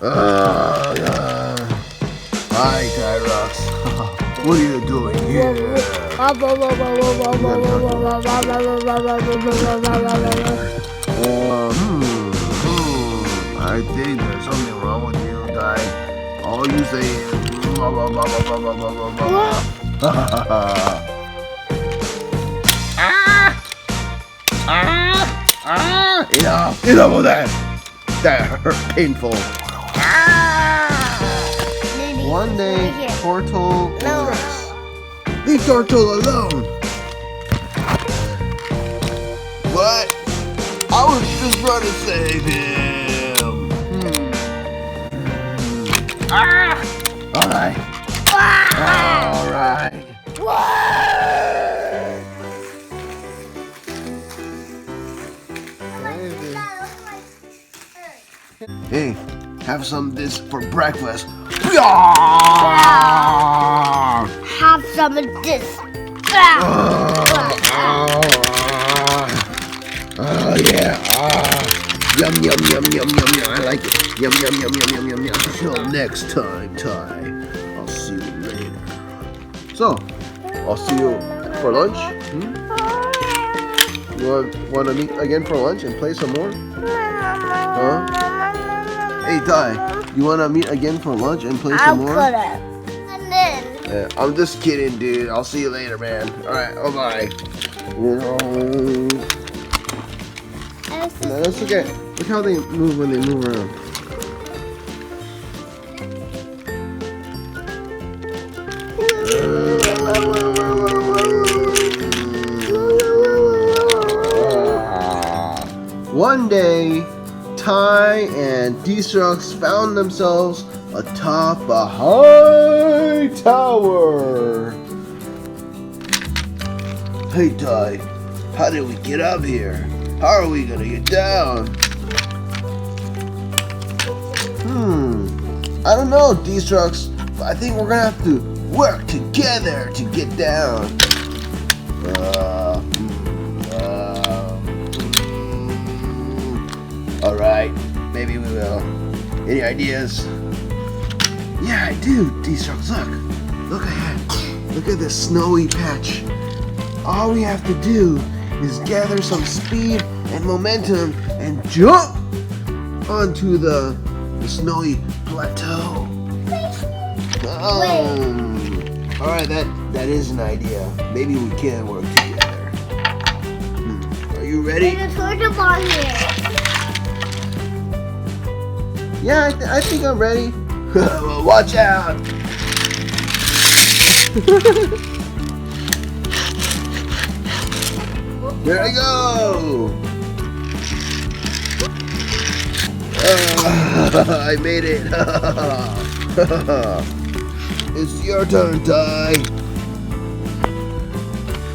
Hi, Ty-Rux. What are you doing here? I think there's something wrong with you, Ty. All you say is enough of that. That hurt painful. One day, Tortle will rest. Leave Tortle alone. What? I was just trying to save him. All right. All right. Hey, have some of this for breakfast. Have some of this. Oh yeah. Yum yum yum yum yum yum. I like it. Yum yum yum yum yum yum yum. Till next time, Ty. I'll see you later. So, I'll see you for lunch. You want to meet again for lunch and play some more? Huh? Hey Ty, you want to meet again for lunch and play some more? Yeah, I'm just kidding, dude. I'll see you later, man. Alright, bye. No, that's okay. Look how they move when they move around. One day, Ty and D-Structs found themselves atop a high tower. Hey Ty, how did we get up here? How are we gonna get down? I don't know, D-Structs, but I think we're gonna have to work together to get down. Alright, maybe we will. Any ideas? Yeah, I do, D-Structs, look. Look ahead. Look at this snowy patch. All we have to do is gather some speed and momentum and jump onto the snowy plateau. Alright, that is an idea. Maybe we can work together. Are you ready? There's a torture ball here. Yeah, I think I'm ready. Well, watch out! Here I go! I made it! It's your turn, Ty.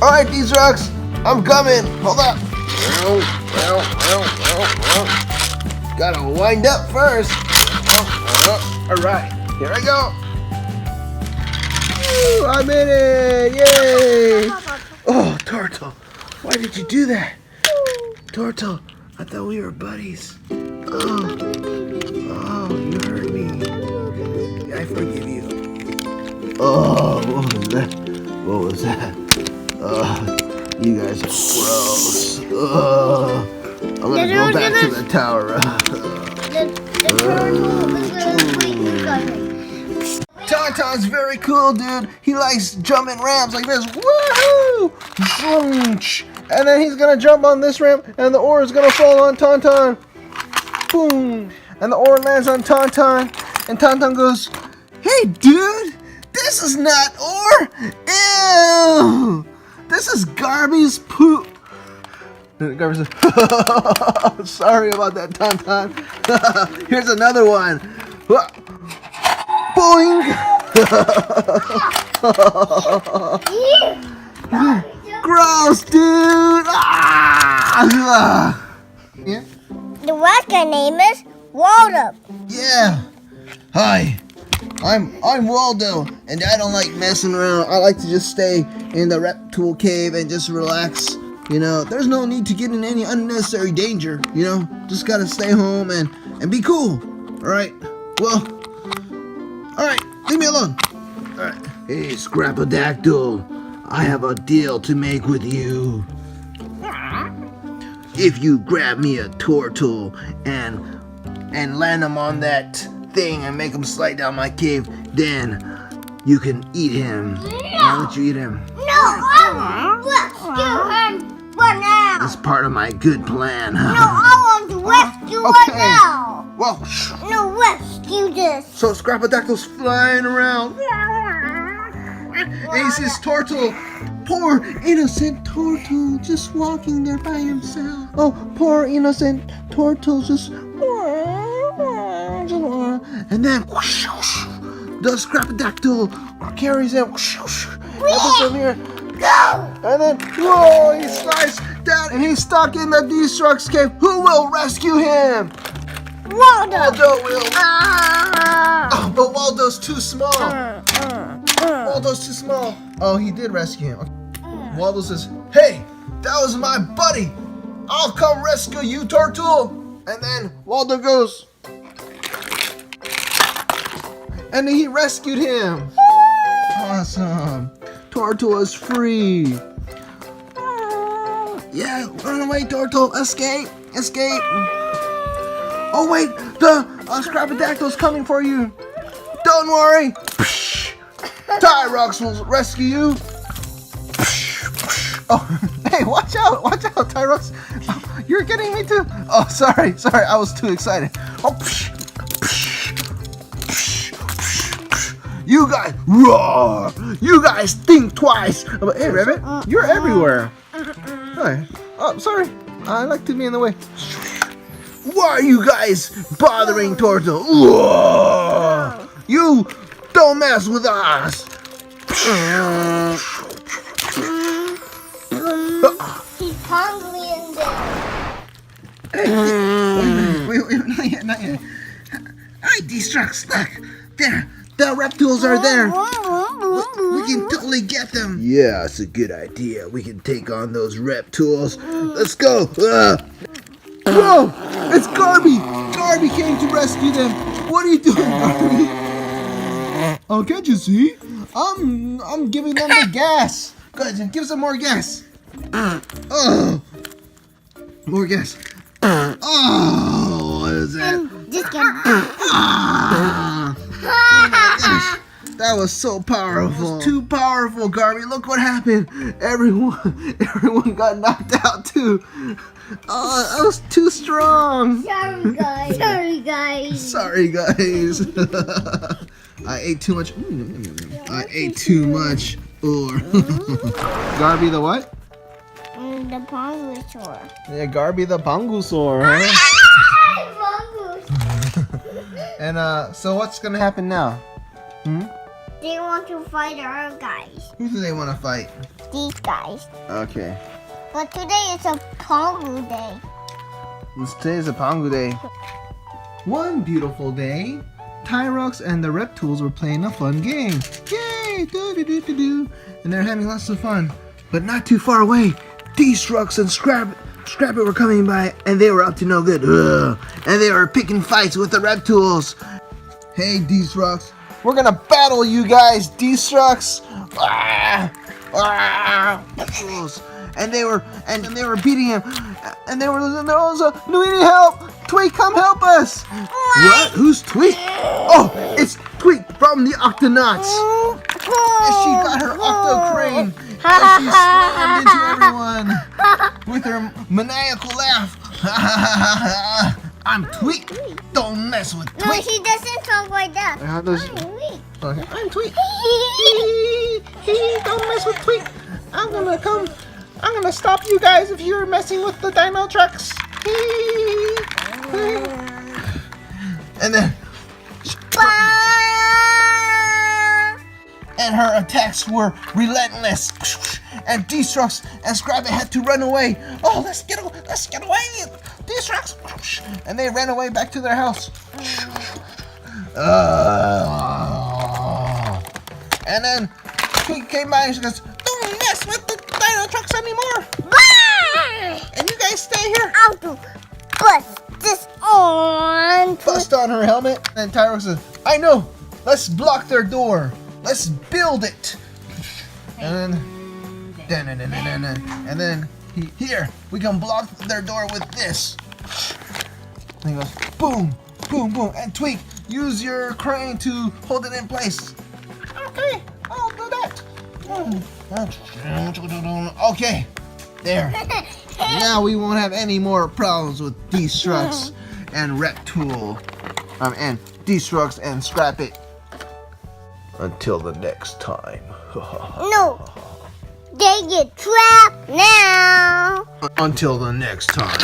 Alright, D-Structs, I'm coming. Hold up. Gotta wind up first. Alright, here I go. Woo, I made it! Yay! Oh, Tortle, why did you do that? Tortle, I thought we were buddies. Oh, you hurt me. I forgive you. Oh, what was that? What was that? You guys are gross. I'm gonna go back to the tower. Tauntaun's very cool, dude. He likes jumping ramps like this. Woohoo! And then he's gonna jump on this ramp, and the ore is gonna fall on Tauntaun. Boom! And the ore lands on Tauntaun, and Tauntaun goes, "Hey, dude, this is not ore. Ew! This is garbage poop." And the garbage says, "Sorry about that, Tauntaun. Here's another one." Boing! Gross, dude! Yeah? The record name is Waldo. Yeah. Hi. I'm Waldo, and I don't like messing around. I like to just stay in the reptile cave and just relax. You know, there's no need to get in any unnecessary danger. You know, just gotta stay home and be cool. All right. Well, alright, leave me alone. Alright. Hey, Scrapadactyl, I have a deal to make with you. If you grab me a turtle and land him on that thing and make him slide down my cave, then you can eat him. I'll let you eat him. No, I rescue him right now. It's part of my good plan. No, I want to rescue right now. Well, No, rescue this. so Scrapadactyl's flying around. And he sees Turtle. Poor innocent Turtle just walking there by himself. Oh, poor innocent Turtle just. And then the Scrapadactyl carries him. From here. And then, whoa, he slides down and he's stuck in the D-Structs cave. Who will rescue him? Waldo will. Oh, but Waldo's too small. Waldo's too small. Oh, he did rescue him. Okay. Waldo says, hey, that was my buddy. I'll come rescue you, Turtle. And then Waldo goes. And he rescued him. Awesome. Turtle is free. Yeah, run away, Turtle. Escape. Escape. Oh, wait. The Scrapadactyl's coming for you. Don't worry. Ty-Rux will rescue you. Oh, hey, watch out, Ty-Rux. Oh, you're getting me too. Oh, sorry, I was too excited. Oh, you guys, roar. You guys think twice. Oh, hey, Rabbit, you're everywhere. Hi. Oh, sorry. I like to be in the way. Why are you guys bothering Turtle? Roar. You don't mess with us. He's hungry in there. Wait, not yet. Hi, D-Structs, look. There, the reptiles are there. We can totally get them. Yeah, it's a good idea. We can take on those reptiles. Let's go. Whoa, it's Garby. Garby came to rescue them. What are you doing, Garby? Oh, can't you see? I'm giving them the gas. Go ahead, give some more gas. Oh, more gas. Oh, what is that? Just get That was so powerful. That was too powerful, Garby. Look what happened. Everyone got knocked out too. Oh, that was too strong. Sorry, guys. Sorry, guys. I ate too much. I ate too much. Garby the what? The Pongosaur. Yeah, Garby the Pongosaur, huh? And so what's gonna happen now? They want to fight our guys. Who do they want to fight? These guys. Okay. But today is a Pongo day. Today's a Pongo day. One beautiful day, Ty-Rux and the Reptiles were playing a fun game. Yay! Do-do-do-do-do. And they're having lots of fun. But not too far away, D-Structs and Scrappy were coming by, and they were up to no good. Ugh. And they were picking fights with the Reptiles. Hey, D-Structs, we're gonna battle you guys, D-Structs. And they were beating him, and they were also, do we need help? Tweet, come help us! What? Who's Tweet? Oh, it's Tweet from the Octonauts. And she got her octo crane, and she slammed into everyone with her maniacal laugh. I'm Tweet. Don't mess with Tweet. No, she doesn't talk like that. How does? Wait. Okay. I'm Tweet. Don't mess with Tweet. I'm gonna stop you guys if you're messing with the DinoTrux. And then, and her attacks were relentless. And D-Structs and Scrappy had to run away. Oh, let's get away, D-Structs. And they ran away back to their house. And then she came by and she goes, don't mess with the DinoTrux anymore. And you guys stay here. I'll do bust this on. Bust on her helmet, and Ty-Rux says, I know, let's block their door. Let's build it. And then here, we can block their door with this. And he goes, boom, boom, boom. And Tweak, use your crane to hold it in place. Okay, I'll do that. Okay, there. Now we won't have any more problems with D-Structs and Reptool. And D-Structs and Scrap It. Until the next time. No, they get trapped now. Until the next time.